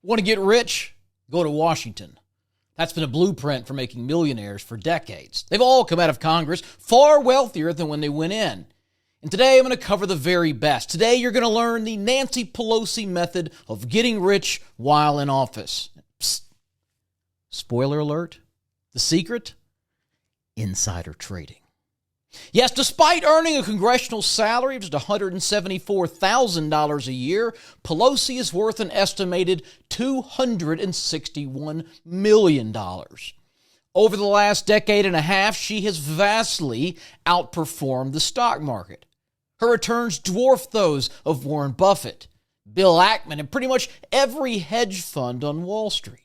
Want to get rich? Go to Washington. That's been a blueprint for making millionaires for decades. They've all come out of Congress far wealthier than when they went in. And today I'm going to cover the very best. Today you're going to learn the Nancy Pelosi method of getting rich while in office. Psst. Spoiler alert. The secret? Insider trading. Yes, despite earning a congressional salary of just $174,000 a year, Pelosi is worth an estimated $261 million. Over the last decade and a half, she has vastly outperformed the stock market. Her returns dwarf those of Warren Buffett, Bill Ackman, and pretty much every hedge fund on Wall Street.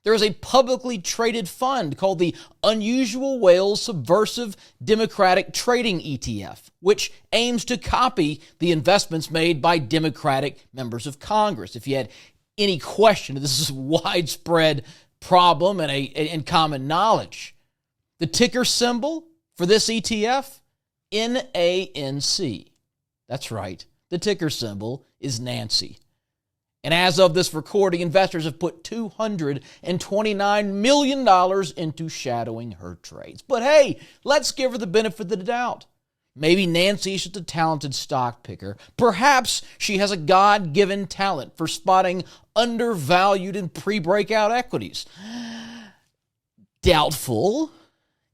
There is a publicly traded fund called the Unusual Whales Subversive Democratic Trading ETF, which aims to copy the investments made by Democratic members of Congress. If you had any question, this is a widespread problem and common knowledge. The ticker symbol for this ETF, NANC. That's right. The ticker symbol is Nancy. And as of this recording, investors have put $229 million into shadowing her trades. But hey, let's give her the benefit of the doubt. Maybe Nancy is just a talented stock picker. Perhaps she has a God-given talent for spotting undervalued and pre-breakout equities. Doubtful.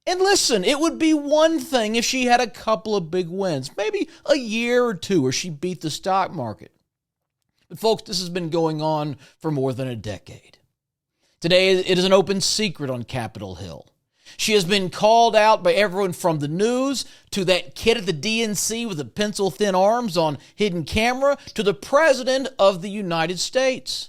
And listen, it would be one thing if she had a couple of big wins, maybe a year or two where she beat the stock market. But folks, this has been going on for more than a decade. Today, it is an open secret on Capitol Hill. She has been called out by everyone from the news to that kid at the DNC with the pencil-thin arms on hidden camera to the President of the United States.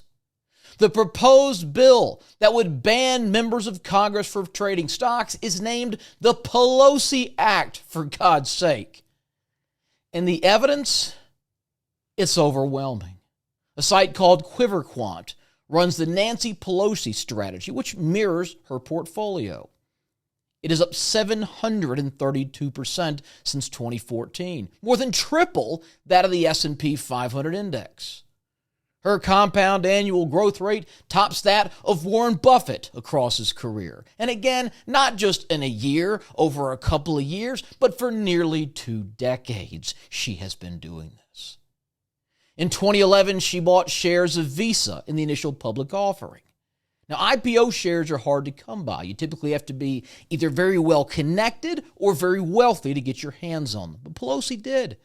The proposed bill that would ban members of Congress from trading stocks is named the Pelosi Act, for God's sake. And the evidence? It's overwhelming. A site called QuiverQuant runs the Nancy Pelosi strategy, which mirrors her portfolio. It is up 732% since 2014, more than triple that of the S&P 500 index. Her compound annual growth rate tops that of Warren Buffett across his career. And again, not just in a year, over a couple of years, but for nearly 2 decades she has been doing this. In 2011, she bought shares of Visa in the initial public offering. Now, IPO shares are hard to come by. You typically have to be either very well connected or very wealthy to get your hands on them. But Pelosi did.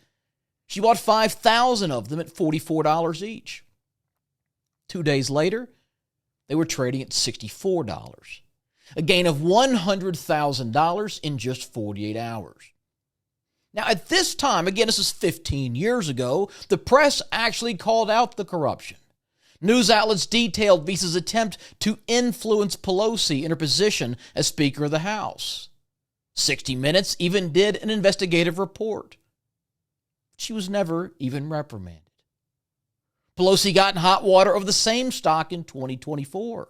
She bought 5,000 of them at $44 each. 2 days later, they were trading at $64, a gain of $100,000 in just 48 hours. Now, at this time, again, this is 15 years ago, the press actually called out the corruption. News outlets detailed Visa's attempt to influence Pelosi in her position as Speaker of the House. 60 Minutes even did an investigative report. She was never even reprimanded. Pelosi got in hot water over the same stock in 2024.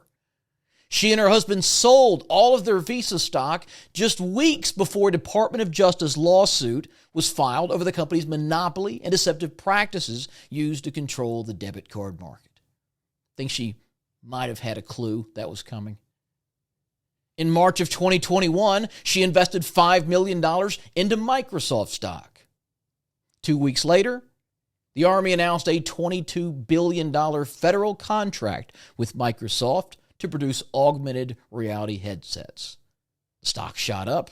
She and her husband sold all of their Visa stock just weeks before a Department of Justice lawsuit was filed over the company's monopoly and deceptive practices used to control the debit card market. Think she might have had a clue that was coming. In March of 2021, she invested $5 million into Microsoft stock. 2 weeks later, the Army announced a $22 billion federal contract with Microsoft to produce augmented reality headsets. The stock shot up,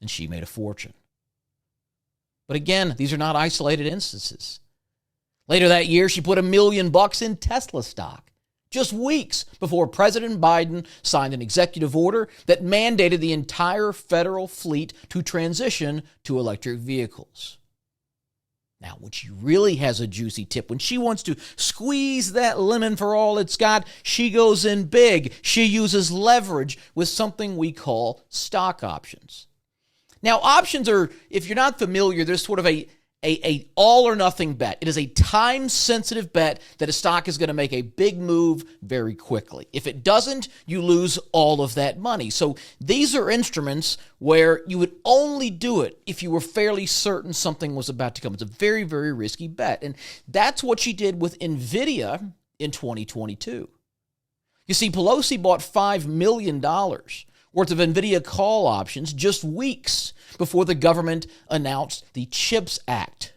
and she made a fortune. But again, these are not isolated instances. Later that year, she put $1 million in Tesla stock, just weeks before President Biden signed an executive order that mandated the entire federal fleet to transition to electric vehicles. Now, when she really has a juicy tip, when she wants to squeeze that lemon for all it's got, she goes in big. She uses leverage with something we call stock options. Now, options are, if you're not familiar, there's sort of a all or nothing bet. It is a time-sensitive bet that a stock is going to make a big move very quickly. If it doesn't, you lose all of that money. So these are instruments where you would only do it if you were fairly certain something was about to come. It's a very, very risky bet. And that's what she did with NVIDIA in 2022. You see, Pelosi bought $5 million worth of NVIDIA call options just weeks before the government announced the CHIPS Act,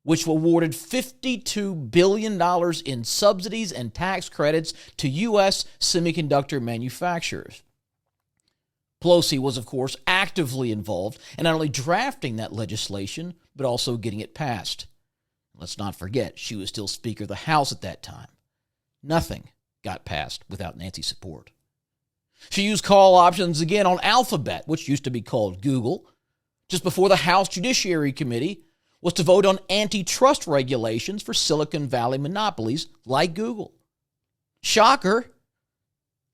which awarded $52 billion in subsidies and tax credits to U.S. semiconductor manufacturers. Pelosi was, of course, actively involved in not only drafting that legislation, but also getting it passed. Let's not forget, she was still Speaker of the House at that time. Nothing got passed without Nancy's support. She used call options again on Alphabet, which used to be called Google, just before the House Judiciary Committee was to vote on antitrust regulations for Silicon Valley monopolies like Google. Shocker,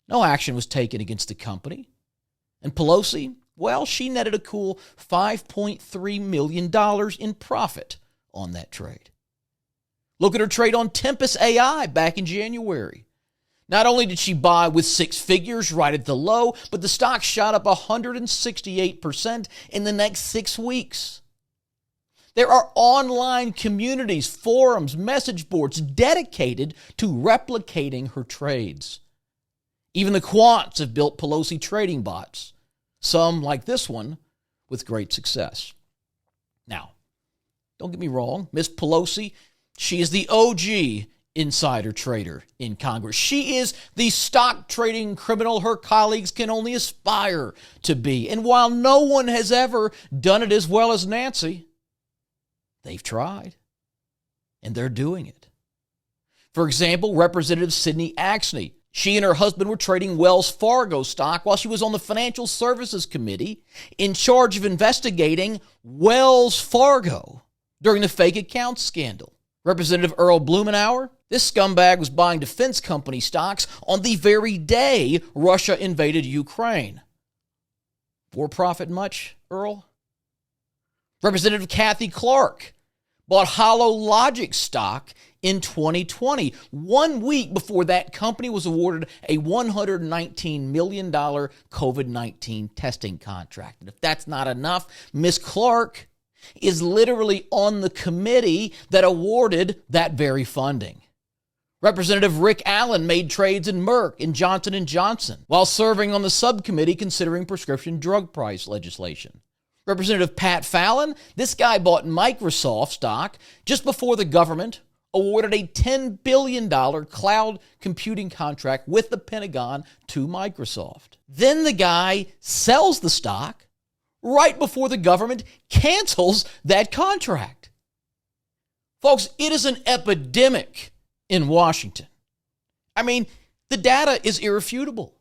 no action was taken against the company. And Pelosi, well, she netted a cool $5.3 million in profit on that trade. Look at her trade on Tempest AI back in January. Not only did she buy with six figures right at the low, but the stock shot up 168% in the next 6 weeks. There are online communities, forums, message boards dedicated to replicating her trades. Even the quants have built Pelosi trading bots, some like this one, with great success. Now, don't get me wrong, Miss Pelosi, she is the OG insider trader in Congress. She is the stock trading criminal her colleagues can only aspire to be. And while no one has ever done it as well as Nancy, they've tried, and they're doing it. For example, Representative Sidney Axne, she and her husband were trading Wells Fargo stock while she was on the Financial Services Committee in charge of investigating Wells Fargo during the fake account scandal. Representative Earl Blumenauer, this scumbag was buying defense company stocks on the very day Russia invaded Ukraine. For profit much, Earl? Representative Kathy Clark bought HoloLogic stock in 2020, 1 week before that company was awarded a $119 million COVID-19 testing contract. And if that's not enough, Ms. Clark is literally on the committee that awarded that very funding. Representative Rick Allen made trades in Merck and Johnson & Johnson while serving on the subcommittee considering prescription drug price legislation. Representative Pat Fallon, this guy bought Microsoft stock just before the government awarded a $10 billion cloud computing contract with the Pentagon to Microsoft. Then the guy sells the stock right before the government cancels that contract. Folks, it is an epidemic in Washington. I mean, the data is irrefutable.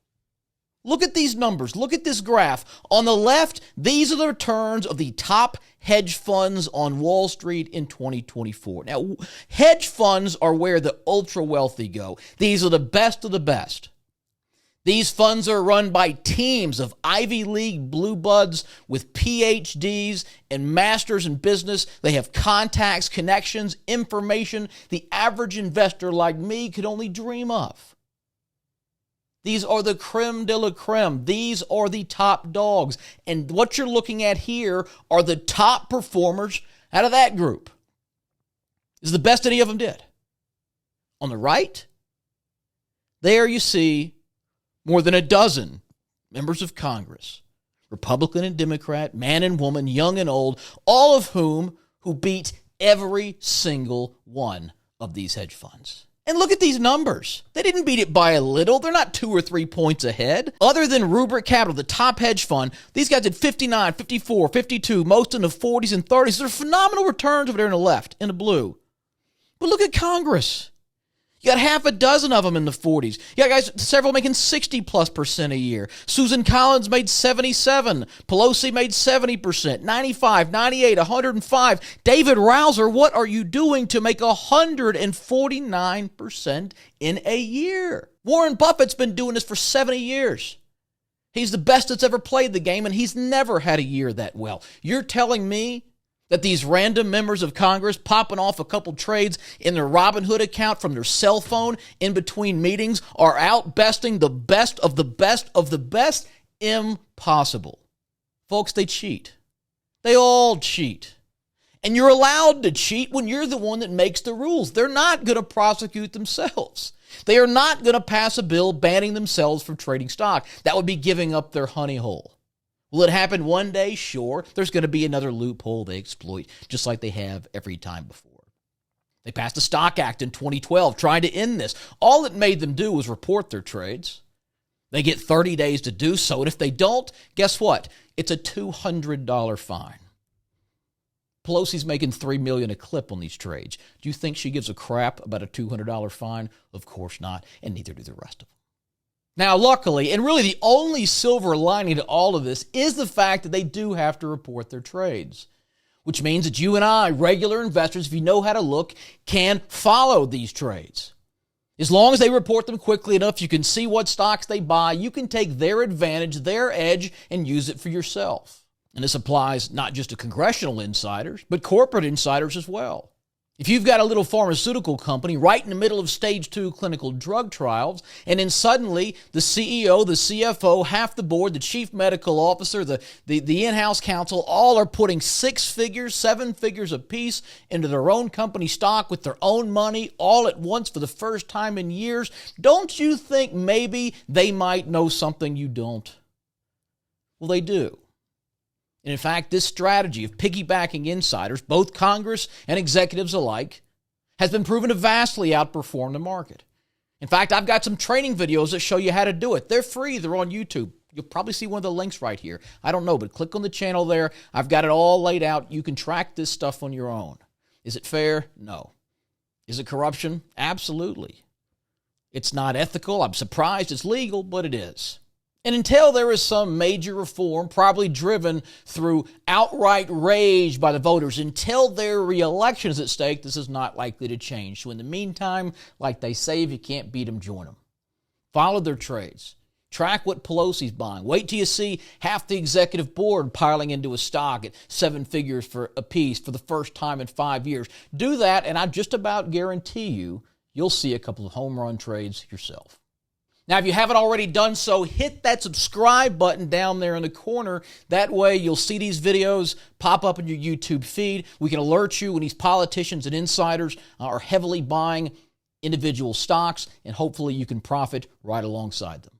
Look at these numbers. Look at this graph. On the left, these are the returns of the top hedge funds on Wall Street in 2024. Now, hedge funds are where the ultra wealthy go. These are the best of the best. These funds are run by teams of Ivy League blue buds with PhDs and masters in business. They have contacts, connections, information the average investor like me could only dream of. These are the creme de la creme. These are the top dogs. And what you're looking at here are the top performers out of that group. This is the best any of them did. On the right, there you see more than a dozen members of Congress, Republican and Democrat, man and woman, young and old, all of who beat every single one of these hedge funds. And look at these numbers. They didn't beat it by a little. They're not 2 or 3 points ahead. Other than Rubric Capital, the top hedge fund, these guys did 59, 54, 52, most in the 40s and 30s. They're phenomenal returns over there in the left, in the blue. But look at Congress. You got half a dozen of them in the 40s. You got guys, several making 60+% a year. Susan Collins made 77. Pelosi made 70%, 95, 98, 105. David Rouser, what are you doing to make 149% in a year? Warren Buffett's been doing this for 70 years. He's the best that's ever played the game, and he's never had a year that well. You're telling me that these random members of Congress popping off a couple trades in their Robinhood account from their cell phone in between meetings are outbesting the best of the best of the best? Impossible. Folks, they cheat. They all cheat. And you're allowed to cheat when you're the one that makes the rules. They're not going to prosecute themselves. They are not going to pass a bill banning themselves from trading stock. That would be giving up their honey hole. Will it happen one day? Sure. There's going to be another loophole they exploit, just like they have every time before. They passed the Stock Act in 2012 trying to end this. All it made them do was report their trades. They get 30 days to do so, and if they don't, guess what? It's a $200 fine. Pelosi's making $3 million a clip on these trades. Do you think she gives a crap about a $200 fine? Of course not, and neither do the rest of them. Now, luckily, and really the only silver lining to all of this is the fact that they do have to report their trades, which means that you and I, regular investors, if you know how to look, can follow these trades. As long as they report them quickly enough, you can see what stocks they buy, you can take their advantage, their edge, and use it for yourself. And this applies not just to congressional insiders, but corporate insiders as well. If you've got a little pharmaceutical company right in the middle of stage 2 clinical drug trials, and then suddenly the CEO, the CFO, half the board, the chief medical officer, the in-house counsel, all are putting 6 figures, 7 figures apiece into their own company stock with their own money all at once for the first time in years, don't you think maybe they might know something you don't? Well, they do. And in fact, this strategy of piggybacking insiders, both Congress and executives alike, has been proven to vastly outperform the market. In fact, I've got some training videos that show you how to do it. They're free. They're on YouTube. You'll probably see one of the links right here. I don't know, but click on the channel there. I've got it all laid out. You can track this stuff on your own. Is it fair? No. Is it corruption? Absolutely. It's not ethical. I'm surprised it's legal, but it is. And until there is some major reform, probably driven through outright rage by the voters, until their re-election is at stake, this is not likely to change. So in the meantime, like they say, if you can't beat them, join them. Follow their trades. Track what Pelosi's buying. Wait till you see half the executive board piling into a stock at 7 figures for a piece for the first time in 5 years. Do that, and I just about guarantee you'll see a couple of home run trades yourself. Now, if you haven't already done so, hit that subscribe button down there in the corner. That way, you'll see these videos pop up in your YouTube feed. We can alert you when these politicians and insiders are heavily buying individual stocks, and hopefully you can profit right alongside them.